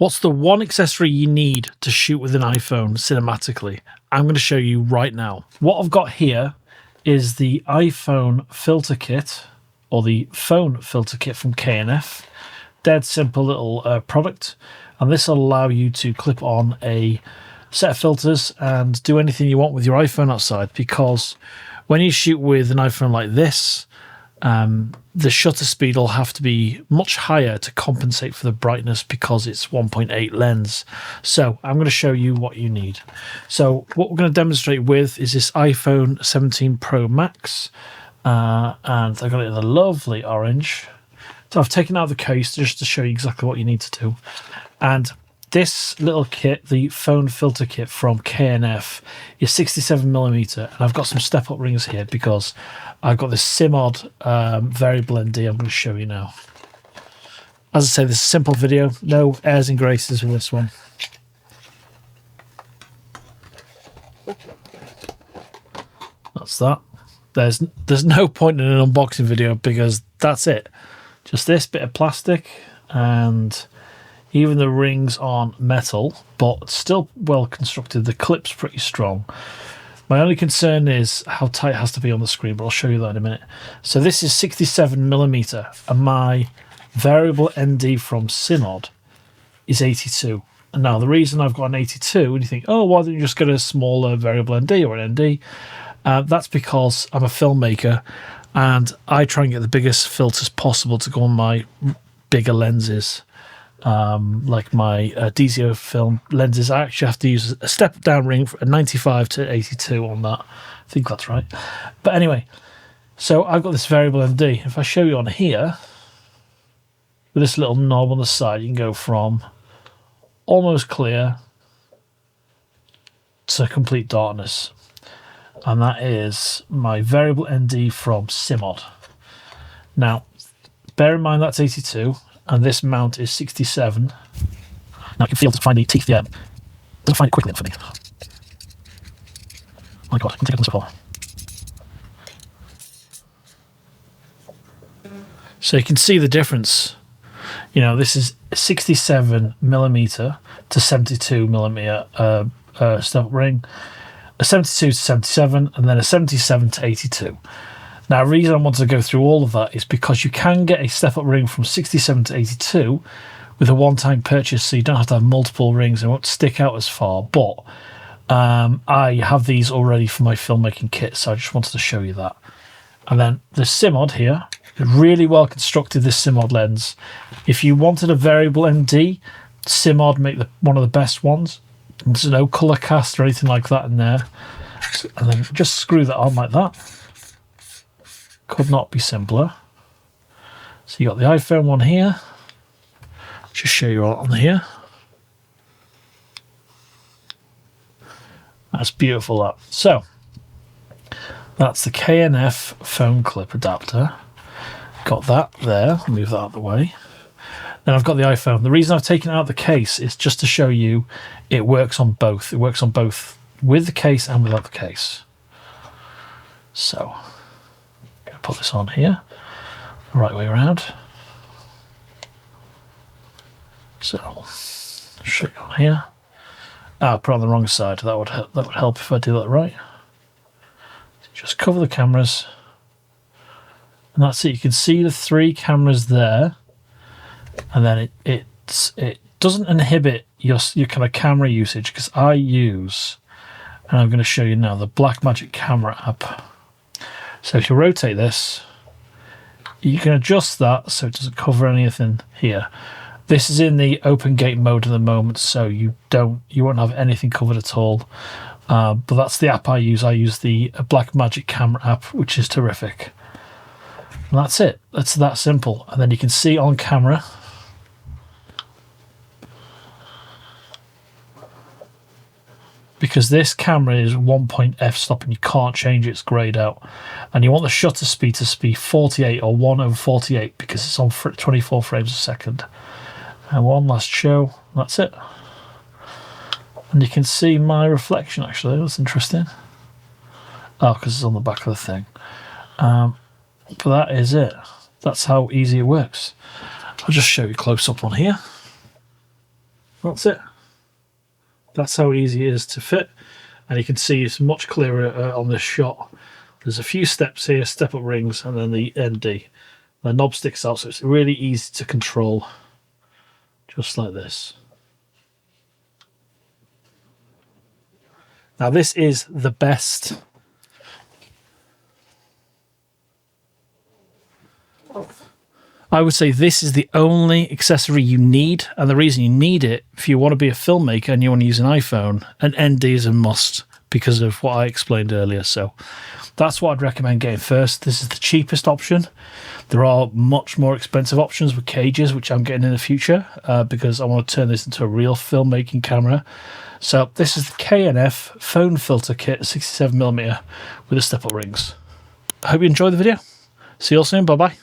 What's the one accessory you need to shoot with an iPhone cinematically? I'm going to show you right now. What I've got here is the iPhone filter kit, or the phone filter kit from K&F. Dead simple little product, and this will allow you to clip on a set of filters and do anything you want with your iPhone outside, because when you shoot with an iPhone like this, the shutter speed will have to be much higher to compensate for the brightness because it's 1.8 lens. So I'm going to show you what you need. So what we're going to demonstrate with is this iPhone 17 Pro Max, and I've got it in a lovely orange. So I've taken out the case just to show you exactly what you need to do. And this little kit, the phone filter kit from K&F, is 67mm, and I've got some step-up rings here because I've got this Simmod Variable ND I'm going to show you now. As I say, this is a simple video, no airs and graces with this one. That's that. There's no point in an unboxing video because that's it. Just this bit of plastic, and even the rings aren't metal, but still well constructed. The clip's pretty strong. My only concern is how tight it has to be on the screen, but I'll show you that in a minute. So this is 67mm, and my variable ND from Simmod is 82. And now the reason I've got an 82, and you think, oh, why don't you just get a smaller variable ND or an ND? That's because I'm a filmmaker, and I try and get the biggest filters possible to go on my bigger lenses. Like my DZO film lenses, I actually have to use a step down ring from a 95 to 82 on that. I think that's right. But anyway, so I've got this variable ND. If I show you on here, with this little knob on the side, you can go from almost clear to complete darkness. And that is my variable ND from Simmod. Now, bear in mind that's 82. And this mount is 67. Now you can feel to find the teeth here. Doesn't find it quickly for me. Oh my god, I can take it before. So you can see the difference. You know, this is 67mm to 72mm step ring, a 72 to 77, and then a 77 to 82. Now, the reason I wanted to go through all of that is because you can get a step-up ring from 67 to 82 with a one-time purchase, so you don't have to have multiple rings and it won't stick out as far. But I have these already for my filmmaking kit, so I just wanted to show you that. And then the Simmod here, really well constructed, this Simmod lens. If you wanted a variable ND, Simmod make one of the best ones. There's no colour cast or anything like that in there. And then just screw that on like that. Could not be simpler. So you got the iPhone one here. Just show you all on here. That's beautiful, that. So that's the K&F phone clip adapter. Got that there. I'll move that out of the way. Then I've got the iPhone. The reason I've taken it out of the case is just to show you it works on both. It works on both with the case and without the case. So put this on here, the right way around. So, show you on here. Ah, put it on the wrong side. That would help if I do that right. Just cover the cameras, and that's it. You can see the 3 cameras there, and then it doesn't inhibit your kind of camera usage, because I use, and I'm going to show you now, the Blackmagic camera app. So if you rotate this, you can adjust that so it doesn't cover anything here. This is in the open gate mode at the moment, so you won't have anything covered at all. But that's the app I use. I use the Blackmagic camera app, which is terrific. And that's it. That's that simple. And then you can see on camera. Because this camera is 1 f-stop and you can't change its grayed out. And you want the shutter speed to be 48 or 1/48 because it's on 24 frames a second. And one last show, that's it. And you can see my reflection actually, that's interesting. Oh, because it's on the back of the thing. But that is it. That's how easy it works. I'll just show you close up on here. That's it. That's how easy it is to fit, and you can see it's much clearer on this shot. There's a few steps here, step up rings, and then the ND. The knob sticks out, so it's really easy to control, just like this. Now this is the best. I would say this is the only accessory you need, and the reason you need it, if you want to be a filmmaker and you want to use an iPhone, an ND is a must because of what I explained earlier. So that's what I'd recommend getting first. This is the cheapest option. There are much more expensive options with cages, which I'm getting in the future because I want to turn this into a real filmmaking camera. So this is the K&F Phone Filter Kit, 67mm with the step-up rings. I hope you enjoyed the video. See you all soon. Bye-bye.